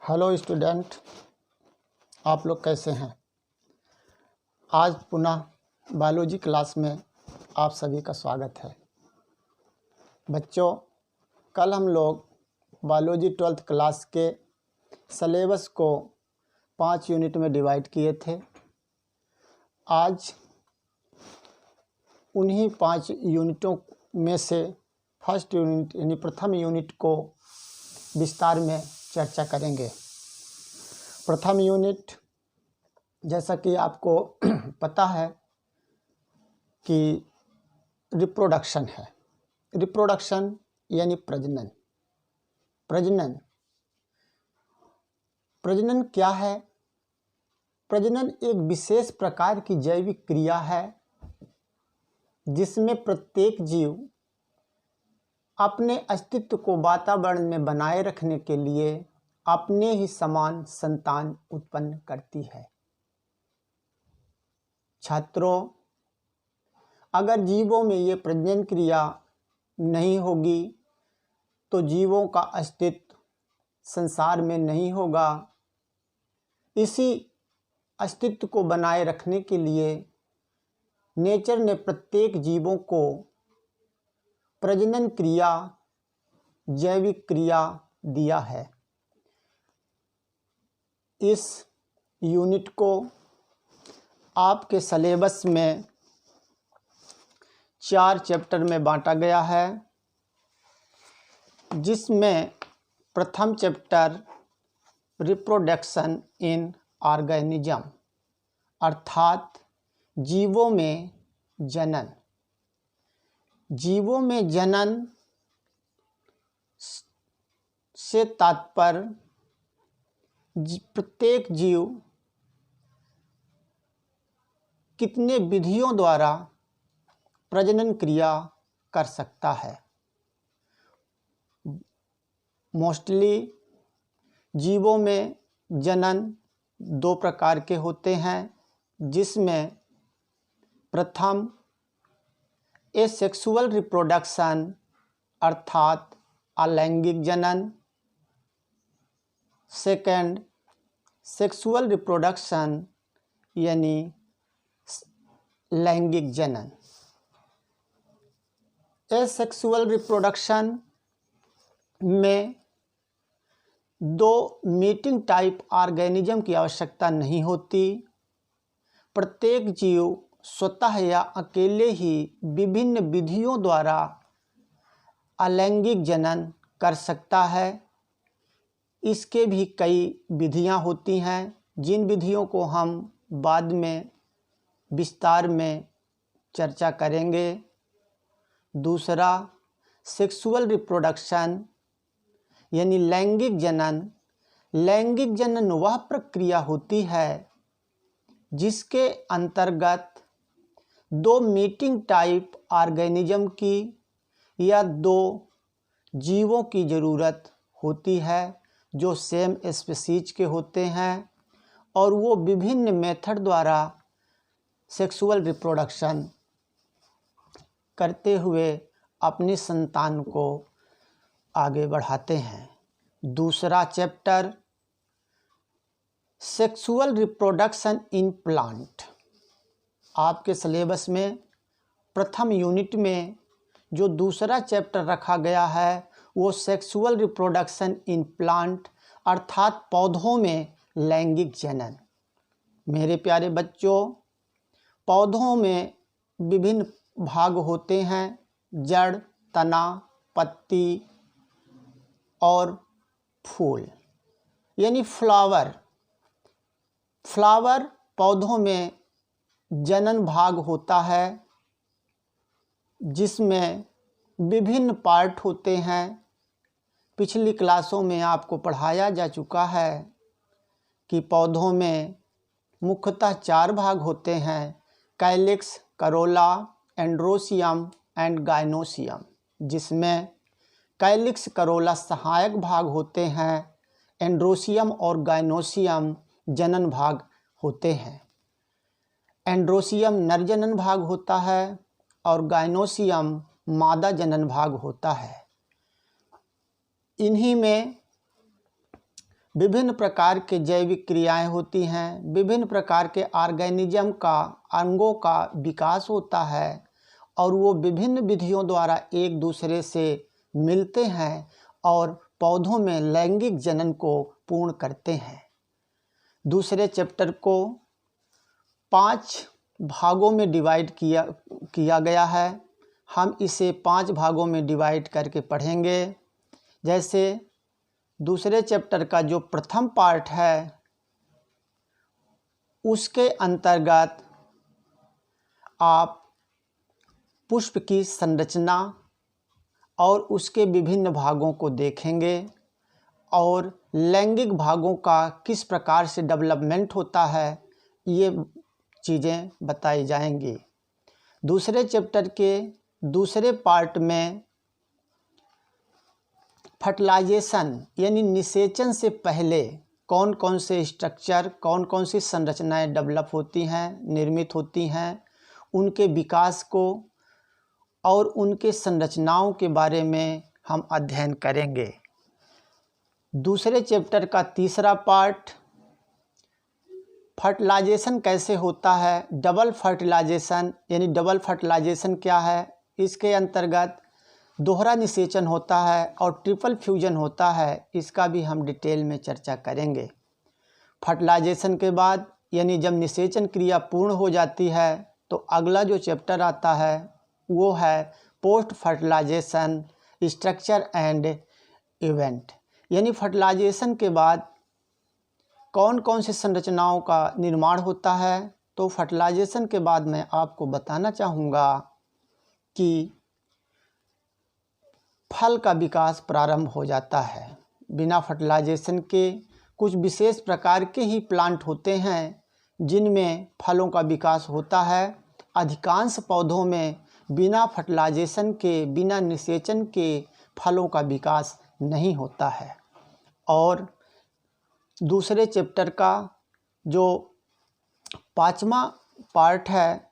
Hello student, आप लोग कैसे हैं। आज पुनः बायोलॉजी क्लास में आप सभी का स्वागत है। बच्चों, कल हम लोग बायोलॉजी 12th क्लास के सिलेबस को 5 यूनिट में डिवाइड किए थे। आज उन्हीं 5 यूनिटों में से फर्स्ट यूनिट यानी प्रथम यूनिट को विस्तार में चर्चा करेंगे। प्रथम यूनिट, जैसा कि आपको पता है कि रिप्रोडक्शन है। रिप्रोडक्शन यानी प्रजनन। प्रजनन क्या है? प्रजनन एक विशेष प्रकार की जैविक क्रिया है जिसमें प्रत्येक जीव अपने अस्तित्व को वातावरण में बनाए रखने के लिए अपने ही समान संतान उत्पन्न करती है। छात्रों, अगर जीवों में ये प्रजनन क्रिया नहीं होगी तो जीवों का अस्तित्व संसार में नहीं होगा। इसी अस्तित्व को बनाए रखने के लिए नेचर ने प्रत्येक जीवों को प्रजनन क्रिया, जैविक क्रिया दिया है। इस यूनिट को आपके सिलेबस में 4 चैप्टर में बांटा गया है, जिसमें प्रथम चैप्टर रिप्रोडक्शन इन ऑर्गेनिज्म अर्थात जीवों में जनन। जीवों में जनन से तात्पर्य प्रत्येक जीव कितने विधियों द्वारा प्रजनन क्रिया कर सकता है। मोस्टली जीवों में जनन 2 प्रकार के होते हैं, जिसमें प्रथम एसेक्सुअल रिप्रोडक्शन अर्थात अलैंगिक जनन। सेकंड सेक्सुअल रिप्रोडक्शन यानी लैंगिक जनन। एसेक्सुअल रिप्रोडक्शन में 2 मीटिंग टाइप ऑर्गेनिज्म की आवश्यकता नहीं होती। प्रत्येक जीव स्वतः या अकेले ही विभिन्न विधियों द्वारा अलैंगिक जनन कर सकता है। इसके भी कई विधियां होती हैं, जिन विधियों को हम बाद में विस्तार में चर्चा करेंगे। दूसरा सेक्सुअल रिप्रोडक्शन यानी लैंगिक जनन। लैंगिक जनन वह प्रक्रिया होती है जिसके अंतर्गत 2 मीटिंग टाइप ऑर्गेनिज्म की या 2 जीवों की ज़रूरत होती है जो सेम स्पीशीज के होते हैं और वो विभिन्न मेथड द्वारा सेक्सुअल रिप्रोडक्शन करते हुए अपनी संतान को आगे बढ़ाते हैं। दूसरा chapter sexual reproduction in plant. आपके सिलेबस में प्रथम यूनिट में जो दूसरा चैप्टर रखा गया है वो सेक्सुअल रिप्रोडक्शन इन प्लांट अर्थात पौधों में लैंगिक जनन। मेरे प्यारे बच्चों, पौधों में विभिन्न भाग होते हैं, जड़, तना, पत्ती और फूल यानी फ्लावर। फ्लावर पौधों में जनन भाग होता है जिसमें विभिन्न पार्ट होते हैं। पिछली क्लासों में आपको पढ़ाया जा चुका है कि पौधों में मुख्यतः 4 भाग होते हैं, calyx, Corolla, androecium and gynoecium, जिसमें कैलिक्स, करोला सहायक भाग होते हैं, एंड्रोसियम और गाइनोसियम जनन भाग होते हैं। एंड्रोसियम नर जनन भाग होता है और गायनोसियम मादा जनन भाग होता है। इन्हीं में विभिन्न प्रकार के जैविक क्रियाएं होती हैं, विभिन्न प्रकार के ऑर्गेनिज्म का अंगों का विकास होता है और वो विभिन्न विधियों द्वारा एक दूसरे से मिलते हैं और पौधों में लैंगिक जनन को पूर्ण करते हैं। दूसरे चैप्टर को 5 भागों में डिवाइड किया गया है। हम इसे 5 भागों में डिवाइड करके पढ़ेंगे। जैसे दूसरे चैप्टर का जो प्रथम पार्ट है उसके अंतर्गत आप पुष्प की संरचना और उसके विभिन्न भागों को देखेंगे और लैंगिक भागों का किस प्रकार से डेवलपमेंट होता है ये चीज़ें बताई जाएंगी। दूसरे चैप्टर के दूसरे पार्ट में फर्टिलाइजेशन यानी निषेचन से पहले कौन कौन से स्ट्रक्चर, कौन कौन सी संरचनाएं डेवलप होती हैं, निर्मित होती हैं, उनके विकास को और उनके संरचनाओं के बारे में हम अध्ययन करेंगे। दूसरे चैप्टर का तीसरा पार्ट फर्टिलाइजेशन कैसे होता है, डबल फर्टिलाइजेशन यानी डबल फर्टिलाइजेशन क्या है, इसके अंतर्गत दोहरा निषेचन होता है और ट्रिपल फ्यूजन होता है, इसका भी हम डिटेल में चर्चा करेंगे। फर्टिलाइजेशन के बाद यानी जब निषेचन क्रिया पूर्ण हो जाती है तो अगला जो चैप्टर आता है वो है post fertilization structure and event, यानी फर्टिलाइजेशन के बाद कौन कौन सी संरचनाओं का निर्माण होता है। तो फर्टिलाइजेशन के बाद मैं आपको बताना चाहूँगा कि फल का विकास प्रारंभ हो जाता है। बिना फर्टिलाइजेशन के कुछ विशेष प्रकार के ही प्लांट होते हैं जिनमें फलों का विकास होता है। अधिकांश पौधों में बिना फर्टिलाइजेशन के, बिना निषेचन के फलों का विकास नहीं होता है। और दूसरे चैप्टर का जो 5वां पार्ट है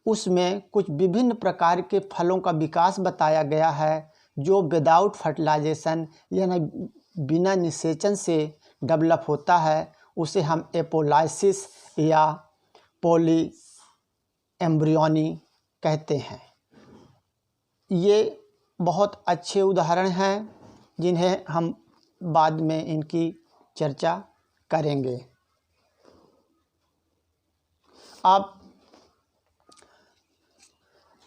उसमें कुछ विभिन्न प्रकार के फलों का विकास बताया गया है जो विदाउट फर्टिलाइजेशन यानी बिना निषेचन से डेवलप होता है। उसे हम एपोलाइसिस या पॉली एम्ब्रियोनी कहते हैं। ये बहुत अच्छे उदाहरण हैं जिन्हें हम बाद में इनकी चर्चा करेंगे। अब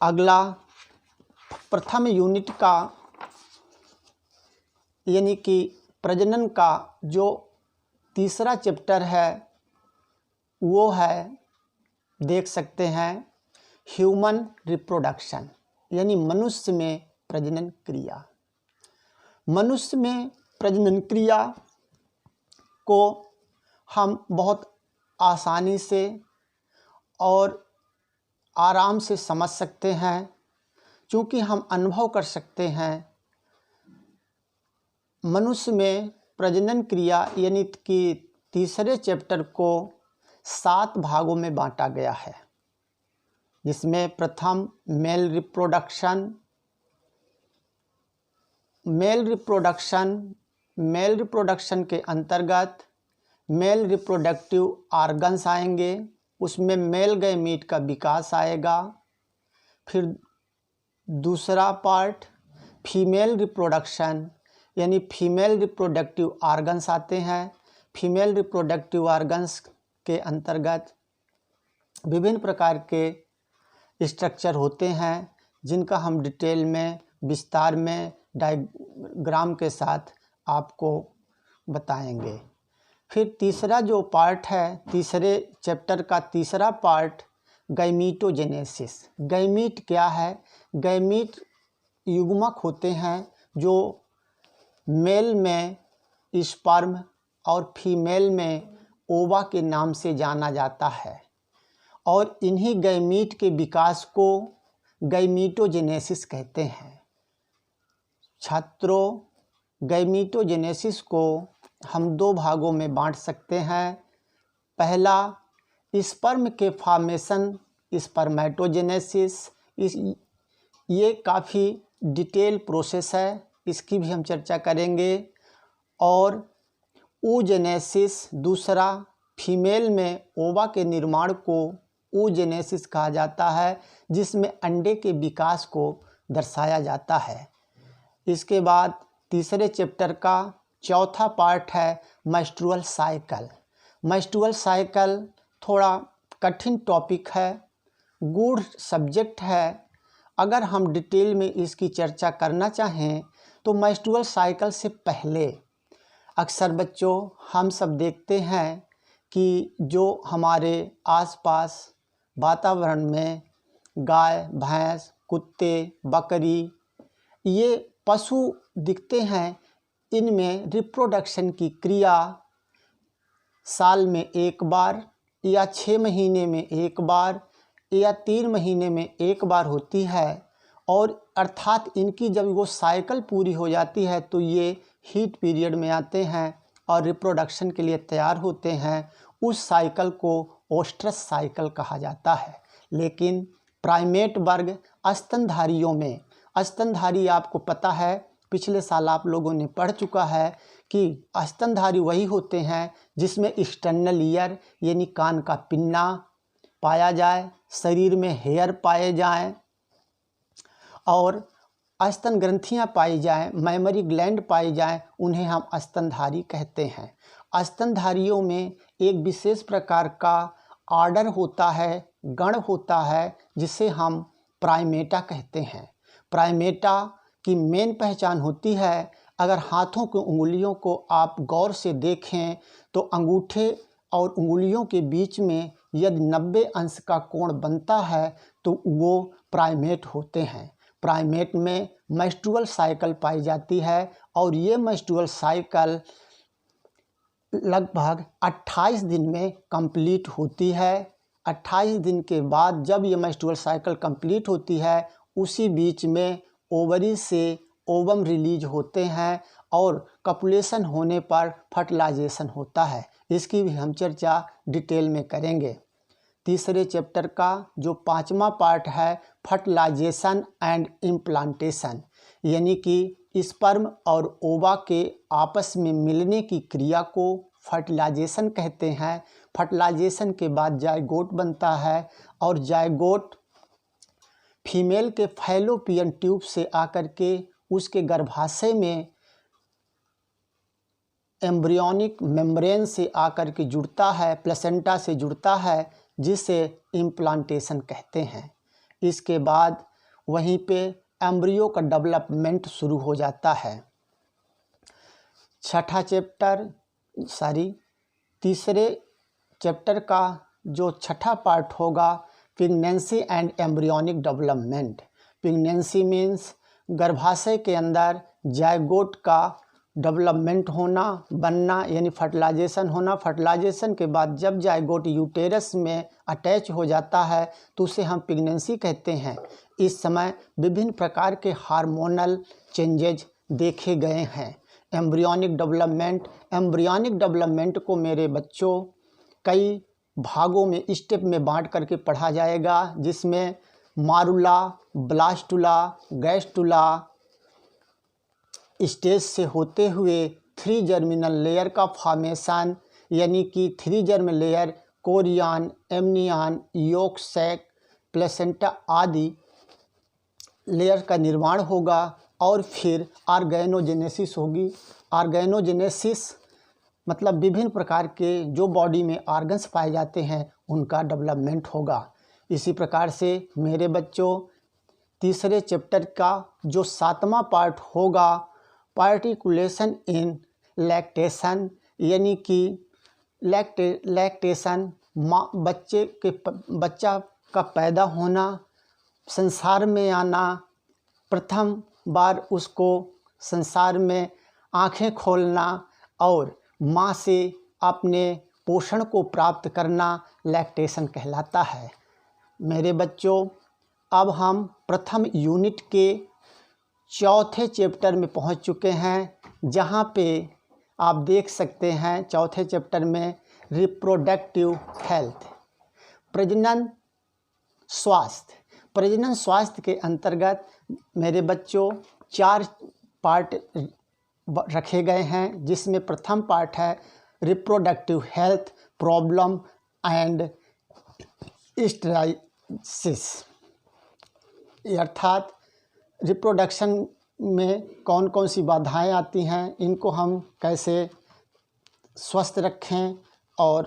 अगला प्रथम यूनिट का यानी कि प्रजनन का जो तीसरा चैप्टर है वो है, देख सकते हैं, ह्यूमन रिप्रोडक्शन यानी मनुष्य में प्रजनन क्रिया। मनुष्य में प्रजनन क्रिया को हम बहुत आसानी से और आराम से समझ सकते हैं क्योंकि हम अनुभव कर सकते हैं। मनुष्य में प्रजनन क्रिया यानी कि तीसरे चैप्टर को 7 भागों में बांटा गया है, जिसमें प्रथम मेल रिप्रोडक्शन। मेल रिप्रोडक्शन के अंतर्गत मेल रिप्रोडक्टिव ऑर्गन्स आएंगे, उसमें मेल गैमीट का विकास आएगा। फिर दूसरा पार्ट फीमेल रिप्रोडक्शन यानी फीमेल रिप्रोडक्टिव ऑर्गन्स आते हैं। फीमेल रिप्रोडक्टिव ऑर्गन्स के अंतर्गत विभिन्न प्रकार के स्ट्रक्चर होते हैं जिनका हम डिटेल में विस्तार में डायग्राम के साथ आपको बताएंगे। फिर तीसरा जो पार्ट है, तीसरे चैप्टर का तीसरा पार्ट गैमीटोजेनेसिस। गैमीट क्या है? गैमीट युग्मक होते हैं जो मेल में स्पर्म और फीमेल में ओवा के नाम से जाना जाता है और इन्हीं गैमीट के विकास को गैमीटोजेनेसिस कहते हैं। छात्रों, गैमीटोजेनेसिस को हम 2 भागों में बांट सकते हैं। पहला स्पर्म के फॉर्मेशन, स्पर्मेटोजेनेसिस, ये काफ़ी डिटेल प्रोसेस है, इसकी भी हम चर्चा करेंगे। और oogenesis दूसरा, फीमेल में ओवा के निर्माण को oogenesis कहा जाता है, जिसमें अंडे के विकास को दर्शाया जाता है। इसके बाद तीसरे चैप्टर का चौथा पार्ट है मेंस्ट्रुअल साइकिल। मेंस्ट्रुअल साइकिल थोड़ा कठिन टॉपिक है, गूढ़ सब्जेक्ट है। अगर हम डिटेल में इसकी चर्चा करना चाहें तो मेंस्ट्रुअल साइकिल से पहले अक्सर बच्चों हम सब देखते हैं कि जो हमारे आसपास वातावरण में गाय, भैंस, कुत्ते, बकरी, ये पशु दिखते हैं, इनमें रिप्रोडक्शन की क्रिया साल में एक बार या 6 महीने में एक बार या 3 महीने में एक बार होती है। और अर्थात इनकी जब वो साइकिल पूरी हो जाती है तो ये हीट पीरियड में आते हैं और रिप्रोडक्शन के लिए तैयार होते हैं। उस साइकिल को ओस्ट्रस साइकिल कहा जाता है। लेकिन प्राइमेट वर्ग स्तनधारियों में, स्तनधारी आपको पता है, पिछले साल आप लोगों ने पढ़ चुका है कि स्तनधारी वही होते हैं जिसमें एक्सटर्नल ईयर यानी कान का पिन्ना पाया जाए, शरीर में हेयर पाए जाएं और स्तन ग्रंथियां पाई जाएं, मैमरी ग्लैंड पाई जाएं, उन्हें हम स्तनधारी कहते हैं। स्तनधारियों में एक विशेष प्रकार का आर्डर होता है, गण होता है, जिसे हम प्राइमेटा कहते हैं। प्राइमेटा की मेन पहचान होती है, अगर हाथों की उंगलियों को आप गौर से देखें तो अंगूठे और उंगलियों के बीच में यदि 90 अंश का कोण बनता है तो वो प्राइमेट होते हैं। प्राइमेट में मेंस्ट्रुअल साइकिल पाई जाती है और ये मेंस्ट्रुअल साइकिल लगभग 28 दिन में कंप्लीट होती है। 28 दिन के बाद जब ये मेंस्ट्रुअल साइकिल कंप्लीट होती है, उसी बीच में ओवरी से ओवम रिलीज होते हैं और कपुलेशन होने पर फर्टिलाइजेशन होता है। इसकी भी हम चर्चा डिटेल में करेंगे। तीसरे चैप्टर का जो 5वां पार्ट है फर्टिलाइजेशन एंड इम्प्लांटेशन, यानी कि स्पर्म और ओवा के आपस में मिलने की क्रिया को फर्टिलाइजेशन कहते हैं। फर्टिलाइजेशन के बाद जायगोट बनता है और जायगोट फीमेल के फैलोपियन ट्यूब से आकर के उसके गर्भाशय में एम्ब्रियोनिक मेम्ब्रेन से आकर के जुड़ता है, प्लेसेंटा से जुड़ता है, जिसे इम्प्लांटेशन कहते हैं। इसके बाद वहीं पे एम्ब्रियो का डेवलपमेंट शुरू हो जाता है। तीसरे चैप्टर का जो छठा पार्ट होगा pregnancy and embryonic development. Pregnancy means गर्भाशय के अंदर जायगोट का डेवलपमेंट होना, बनना, यानी फर्टिलाइजेशन होना। फर्टिलाइजेशन के बाद जब जायगोट यूटेरस में अटैच हो जाता है तो उसे हम प्रेगनेंसी कहते हैं। इस समय विभिन्न प्रकार के हार्मोनल चेंजेज देखे गए हैं। एम्ब्रियोनिक डेवलपमेंट को मेरे बच्चों कई भागों में, स्टेप में बांट करके पढ़ा जाएगा, जिसमें मारुला, ब्लास्टुला, गैस्टुला स्टेज से होते हुए 3 जर्मिनल लेयर का फॉर्मेशन, यानी कि 3 germ layer, chorion, amnion, yolk sac, placenta आदि लेयर का निर्माण होगा और फिर ऑर्गेनोजेनेसिस होगी। ऑर्गेनोजेनेसिस मतलब विभिन्न प्रकार के जो बॉडी में ऑर्गन्स पाए जाते हैं उनका डेवलपमेंट होगा। इसी प्रकार से मेरे बच्चों तीसरे चैप्टर का जो 7वां पार्ट होगा पार्टिकुलेशन इन लैक्टेशन, यानी कि लैक्टेशन बच्चा का पैदा होना, संसार में आना, प्रथम बार उसको संसार में आँखें खोलना और माँ से अपने पोषण को प्राप्त करना लैक्टेशन कहलाता है। मेरे बच्चों अब हम प्रथम यूनिट के चौथे चैप्टर में पहुंच चुके हैं, जहां पे आप देख सकते हैं चौथे चैप्टर में रिप्रोडक्टिव हेल्थ, प्रजनन स्वास्थ्य के अंतर्गत मेरे बच्चों 4 पार्ट रखे गए हैं, जिसमें प्रथम पार्ट है रिप्रोडक्टिव हेल्थ प्रॉब्लम एंड स्ट्राइसिस, अर्थात रिप्रोडक्शन में कौन कौन सी बाधाएं आती हैं, इनको हम कैसे स्वस्थ रखें और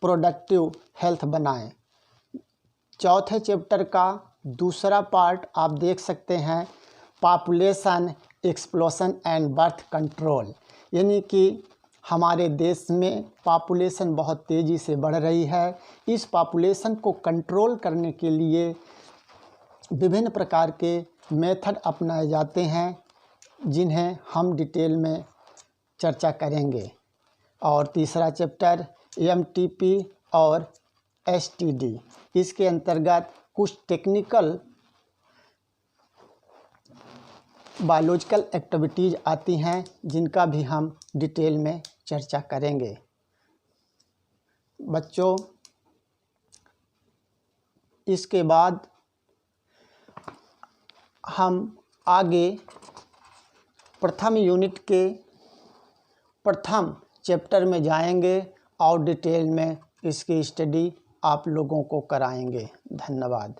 प्रोडक्टिव हेल्थ बनाएं। चौथे चैप्टर का दूसरा पार्ट आप देख सकते हैं population explosion and birth control, यानी कि हमारे देश में पॉपुलेशन बहुत तेज़ी से बढ़ रही है। इस पॉपुलेशन को कंट्रोल करने के लिए विभिन्न प्रकार के मेथड अपनाए जाते हैं, जिन्हें हम डिटेल में चर्चा करेंगे। और तीसरा चैप्टर MTP और STD, इसके अंतर्गत कुछ टेक्निकल बायोलॉजिकल एक्टिविटीज़ आती हैं, जिनका भी हम डिटेल में चर्चा करेंगे। बच्चों, इसके बाद हम आगे प्रथम यूनिट के प्रथम चैप्टर में जाएंगे और डिटेल में इसकी स्टडी आप लोगों को कराएंगे। धन्यवाद।